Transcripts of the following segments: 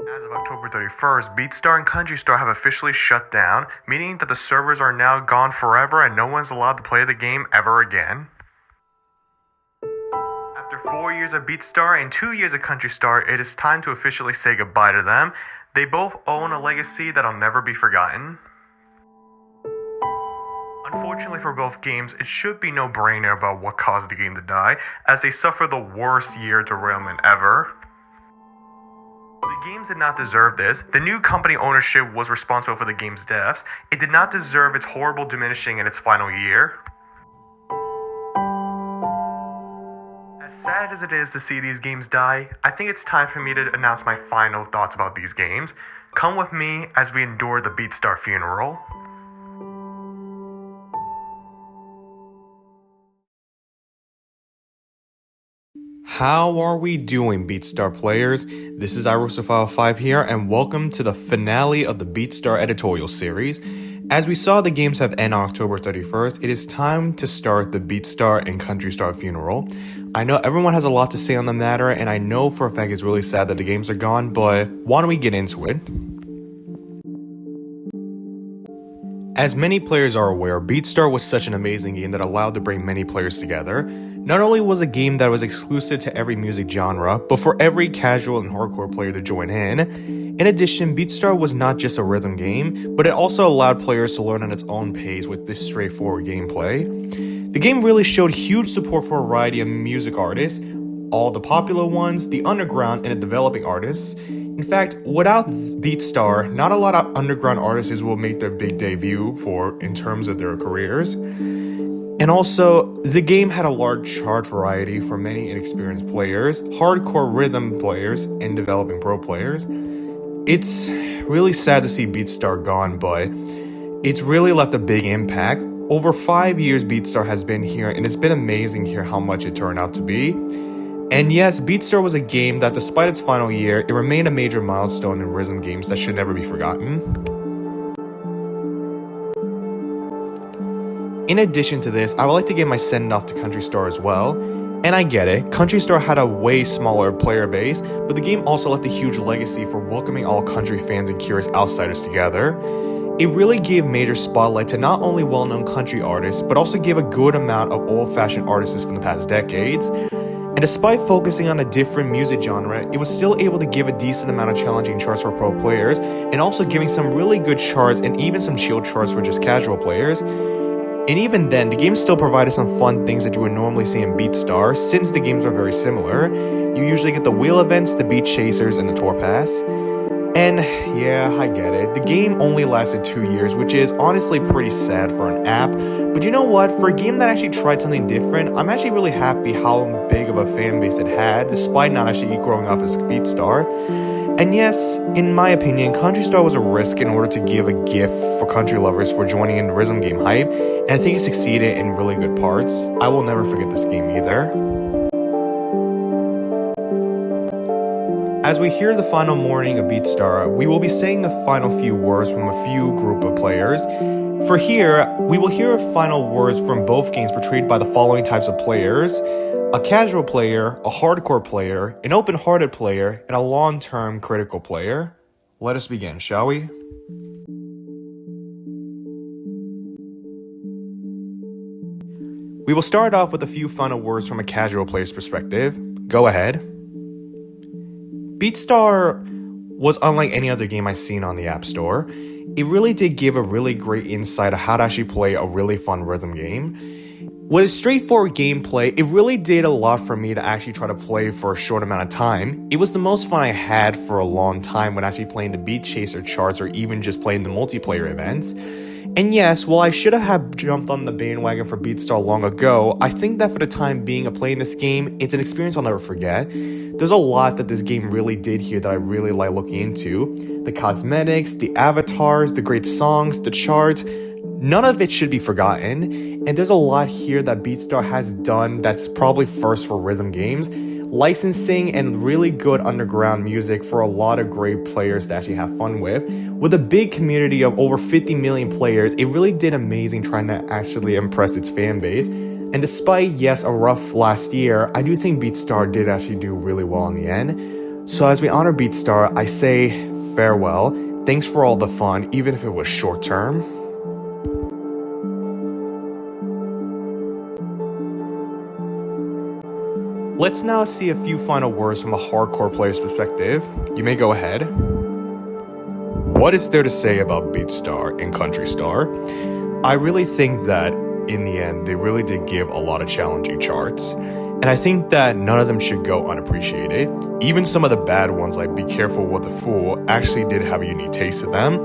As of October 31st, Beatstar and Countrystar have officially shut down, meaning that the servers are now gone forever and no one's allowed to play the game ever again. After 4 years of Beatstar and 2 years of Countrystar, it is time to officially say goodbye to them. They both own a legacy that'll never be forgotten. Unfortunately for both games, it should be no brainer about what caused the game to die, as they suffer the worst year derailment ever. The games did not deserve this. The new company ownership was responsible for the game's deaths. It did not deserve its horrible diminishing in its final year. As sad as it is to see these games die, I think it's time for me to announce my final thoughts about these games. Come with me as we endure the Beatstar funeral. How are we doing, Beatstar players? This is Irosophile5 here, and welcome to the finale of the Beatstar Editorial series. As we saw the games have ended on October 31st, it is time to start the Beatstar and Countrystar funeral. I know everyone has a lot to say on the matter, and I know for a fact it's really sad that the games are gone, but why don't we get into it? As many players are aware, Beatstar was such an amazing game that allowed to bring many players together. Not only was a game that was exclusive to every music genre, but for every casual and hardcore player to join in. In addition, Beatstar was not just a rhythm game, but it also allowed players to learn at its own pace with this straightforward gameplay. The game really showed huge support for a variety of music artists, all the popular ones, the underground, and the developing artists. In fact, without Beatstar, not a lot of underground artists will make their big debut in terms of their careers. And also, the game had a large chart variety for many inexperienced players, hardcore rhythm players, and developing pro players. It's really sad to see Beatstar gone, but it's really left a big impact. Over 5 years Beatstar has been here, and it's been amazing here how much it turned out to be. And yes, Beatstar was a game that despite its final year, it remained a major milestone in rhythm games that should never be forgotten. In addition to this, I would like to give my send-off to Countrystar as well. And I get it, Countrystar had a way smaller player base, but the game also left a huge legacy for welcoming all country fans and curious outsiders together. It really gave major spotlight to not only well-known country artists, but also gave a good amount of old-fashioned artists from the past decades. And despite focusing on a different music genre, it was still able to give a decent amount of challenging charts for pro players, and also giving some really good charts and even some chill charts for just casual players. And even then, the game still provided some fun things that you would normally see in Beatstar, since the games are very similar. You usually get the wheel events, the beat chasers, and the tour pass. And yeah, I get it. The game only lasted 2 years, which is honestly pretty sad for an app. But you know what? For a game that actually tried something different, I'm actually really happy how big of a fan base it had, despite not actually growing off as Beatstar. And yes, in my opinion, Countrystar was a risk in order to give a gift for country lovers for joining in the rhythm game hype, and I think it succeeded in really good parts. I will never forget this game either. As we hear the final morning of Beatstar, we will be saying a final few words from a few group of players. For here, we will hear final words from both games portrayed by the following types of players: a casual player, a hardcore player, an open-hearted player, and a long-term critical player. Let us begin, shall we? We will start off with a few final words from a casual player's perspective. Go ahead. Beatstar was unlike any other game I've seen on the App Store. It really did give a really great insight of how to actually play a really fun rhythm game. With its straightforward gameplay, it really did a lot for me to actually try to play for a short amount of time. It was the most fun I had for a long time when actually playing the Beat Chaser charts or even just playing the multiplayer events. And yes, while I should have jumped on the bandwagon for Beatstar long ago, I think that for the time being of playing this game, it's an experience I'll never forget. There's a lot that this game really did here that I really like looking into. The cosmetics, the avatars, the great songs, the charts. None of it should be forgotten, and there's a lot here that Beatstar has done that's probably first for rhythm games. Licensing and really good underground music for a lot of great players to actually have fun with. With a big community of over 50 million players, it really did amazing trying to actually impress its fan base. And despite, yes, a rough last year, I do think Beatstar did actually do really well in the end. So as we honor Beatstar, I say farewell. Thanks for all the fun, even if it was short term. Let's now see a few final words from a hardcore player's perspective. You may go ahead. What is there to say about Beatstar and Countrystar? I really think that in the end, they really did give a lot of challenging charts. And I think that none of them should go unappreciated. Even some of the bad ones like Be Careful What the Fool actually did have a unique taste to them.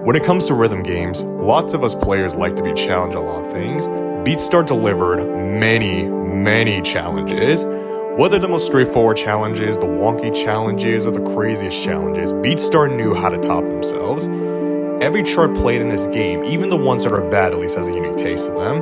When it comes to rhythm games, lots of us players like to be challenged a lot of things. Beatstar delivered many challenges. Whether the most straightforward challenges, the wonky challenges, or the craziest challenges, Beatstar knew how to top themselves. Every chart played in this game, even the ones that are bad, at least has a unique taste to them.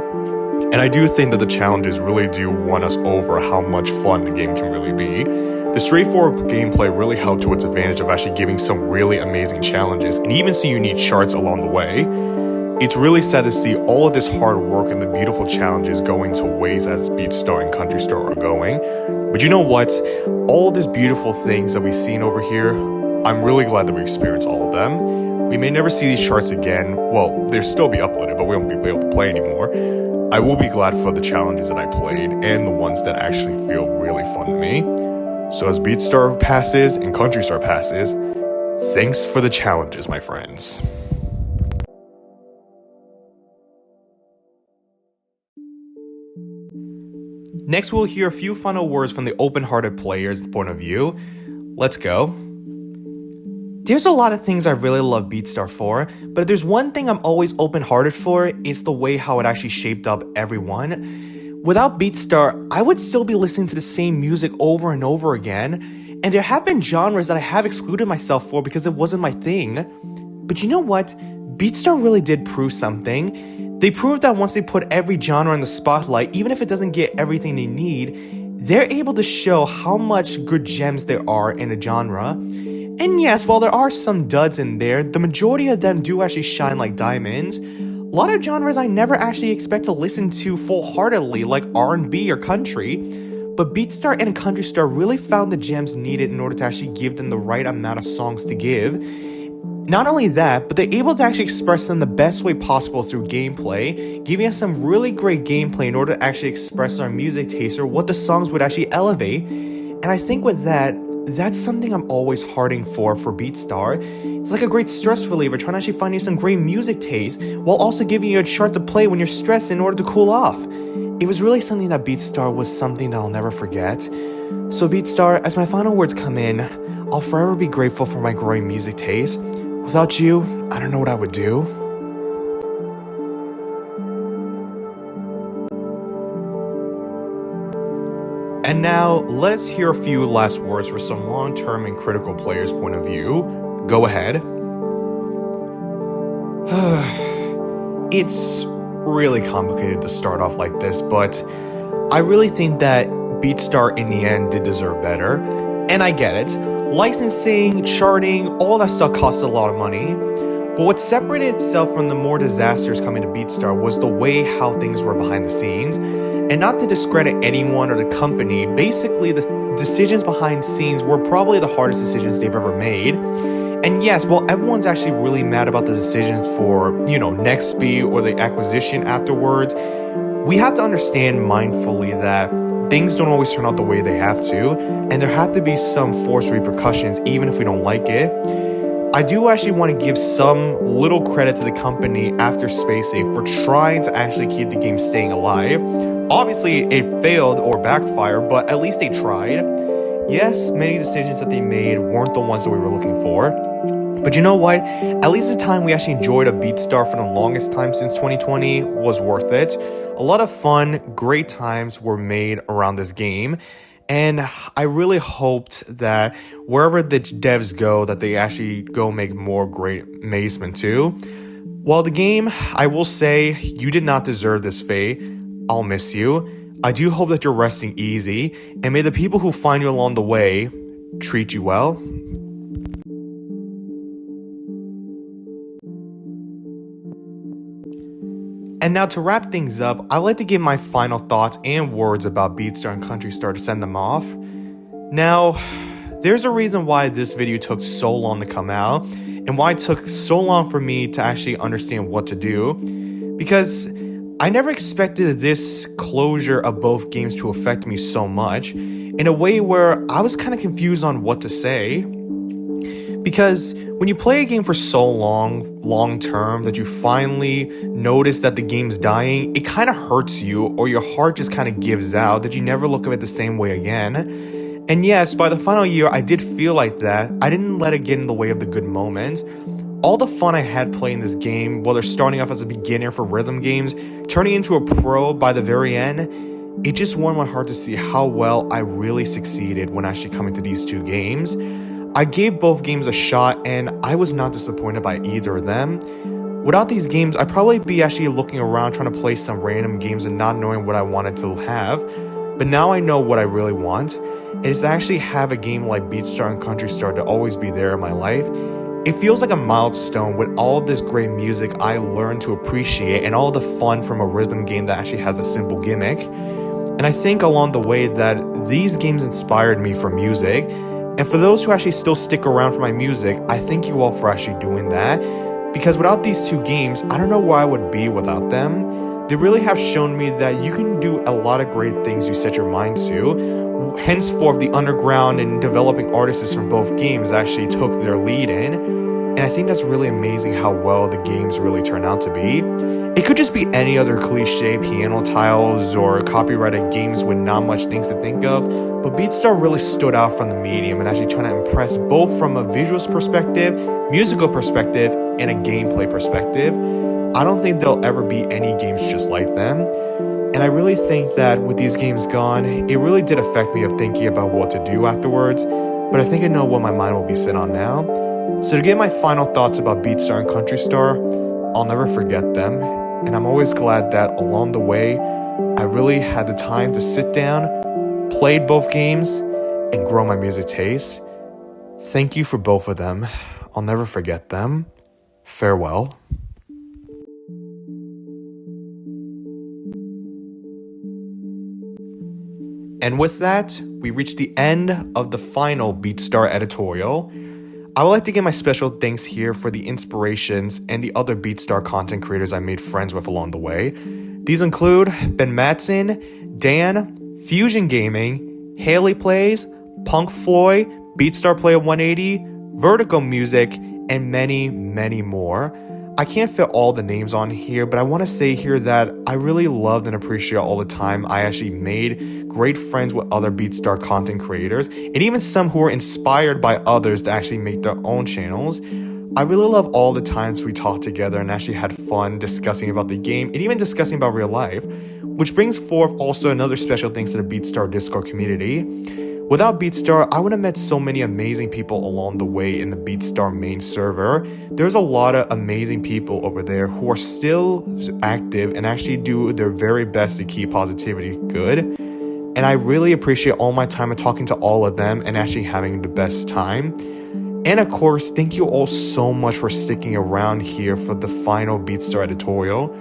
And I do think that the challenges really do won us over how much fun the game can really be. The straightforward gameplay really helped to its advantage of actually giving some really amazing challenges, and even some unique charts along the way. It's really sad to see all of this hard work and the beautiful challenges going to waste as Beatstar and Countrystar are going. But you know what? All of these beautiful things that we've seen over here, I'm really glad that we experienced all of them. We may never see these charts again. Well, they'll still be uploaded, but we won't be able to play anymore. I will be glad for the challenges that I played and the ones that actually feel really fun to me. So as Beatstar passes and Countrystar passes, thanks for the challenges, my friends. Next, we'll hear a few final words from the open-hearted player's point of view. Let's go. There's a lot of things I really love Beatstar for, but if there's one thing I'm always open-hearted for, it's the way how it actually shaped up everyone. Without Beatstar, I would still be listening to the same music over and over again, and there have been genres that I have excluded myself for because it wasn't my thing. But you know what? Beatstar really did prove something. They proved that once they put every genre in the spotlight, even if it doesn't get everything they need, they're able to show how much good gems there are in a genre. And yes, while there are some duds in there, the majority of them do actually shine like diamonds. A lot of genres I never actually expect to listen to full-heartedly, like R&B or country. But Beatstar and Countrystar really found the gems needed in order to actually give them the right amount of songs to give. Not only that, but they're able to actually express them the best way possible through gameplay, giving us some really great gameplay in order to actually express our music taste or what the songs would actually elevate. And I think with that, that's something I'm always hearting for Beatstar. It's like a great stress reliever, trying to actually find you some great music taste while also giving you a chart to play when you're stressed in order to cool off. It was really something that Beatstar was something that I'll never forget. So Beatstar, as my final words come in, I'll forever be grateful for my growing music taste. Without you, I don't know what I would do. And now, let us hear a few last words for some long-term and critical players' point of view. Go ahead. It's really complicated to start off like this, but I really think that Beatstar in the end did deserve better. And I get it. Licensing, charting, all that stuff costs a lot of money. But what separated itself from the more disasters coming to Beatstar was the way how things were behind the scenes. And not to discredit anyone or the company, basically the decisions behind scenes were probably the hardest decisions they've ever made. And yes, while everyone's actually really mad about the decisions for, Nextbee or the acquisition afterwards, we have to understand mindfully that things don't always turn out the way they have to, and there have to be some forced repercussions even if we don't like it. I do actually want to give some little credit to the company after SpaceSafe for trying to actually keep the game staying alive. Obviously, it failed or backfired, but at least they tried. Yes, many decisions that they made weren't the ones that we were looking for. But you know what? At least the time we actually enjoyed a Beatstar for the longest time since 2020 was worth it. A lot of fun, great times were made around this game. And I really hoped that wherever the devs go, that they actually go make more great amazement too. While the game, I will say, you did not deserve this fate. I'll miss you. I do hope that you're resting easy, and may the people who find you along the way treat you well. And now to wrap things up, I'd like to give my final thoughts and words about Beatstar and Countrystar to send them off. Now, there's a reason why this video took so long to come out and why it took so long for me to actually understand what to do, because I never expected this closure of both games to affect me so much in a way where I was kind of confused on what to say. Because when you play a game for so long term that you finally notice that the game's dying, it kind of hurts you, or your heart just kind of gives out, that you never look at it the same way again. And yes, by the final year, I did feel like that. I didn't let it get in the way of the good moments. All the fun I had playing this game, whether starting off as a beginner for rhythm games, turning into a pro by the very end, it just warmed my heart to see how well I really succeeded when actually coming to these two games. I gave both games a shot, and I was not disappointed by either of them. Without these games, I'd probably be actually looking around trying to play some random games and not knowing what I wanted to have. But now I know what I really want. It is to actually have a game like Beatstar and Countrystar to always be there in my life. It feels like a milestone with all this great music I learned to appreciate and all the fun from a rhythm game that actually has a simple gimmick. And I think along the way that these games inspired me for music. And for those who actually still stick around for my music, I thank you all for actually doing that. Because without these two games, I don't know where I would be without them. They really have shown me that you can do a lot of great things you set your mind to. Henceforth, the underground and developing artists from both games actually took their lead in. And I think that's really amazing how well the games really turn out to be. It could just be any other cliche piano tiles or copyrighted games with not much things to think of, but Beatstar really stood out from the medium and actually trying to impress both from a visuals perspective, musical perspective, and a gameplay perspective. I don't think there'll ever be any games just like them. And I really think that with these games gone, it really did affect me of thinking about what to do afterwards, but I think I know what my mind will be set on now. So to get my final thoughts about Beatstar and Countrystar, I'll never forget them. And I'm always glad that along the way, I really had the time to sit down, played both games, and grow my music taste. Thank you for both of them. I'll never forget them. Farewell. And with that, we reach the end of the final Beatstar editorial. I would like to give my special thanks here for the inspirations and the other Beatstar content creators I made friends with along the way. These include Ben Matson, Dan, Fusion Gaming, Haley Plays, Punk Floyd, Beatstar Player 180, Vertigo Music, and many, many more. I can't fit all the names on here, but I want to say here that I really loved and appreciate all the time I actually made great friends with other Beatstar content creators, and even some who were inspired by others to actually make their own channels. I really love all the times we talked together and actually had fun discussing about the game and even discussing about real life, which brings forth also another special thanks to the Beatstar Discord community. Without Beatstar, I would have met so many amazing people along the way in the Beatstar main server. There's a lot of amazing people over there who are still active and actually do their very best to keep positivity good. And I really appreciate all my time of talking to all of them and actually having the best time. And of course, thank you all so much for sticking around here for the final Beatstar editorial.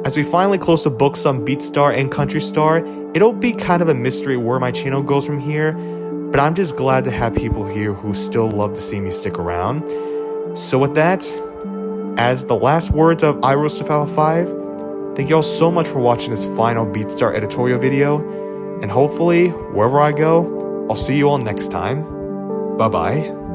As we finally close the books on Beatstar and Countrystar, it'll be kind of a mystery where my channel goes from here, but I'm just glad to have people here who still love to see me stick around. So with that, as the last words of I Roast of Alpha 5, thank you all so much for watching this final Beatstar editorial video, and hopefully, wherever I go, I'll see you all next time. Bye-bye.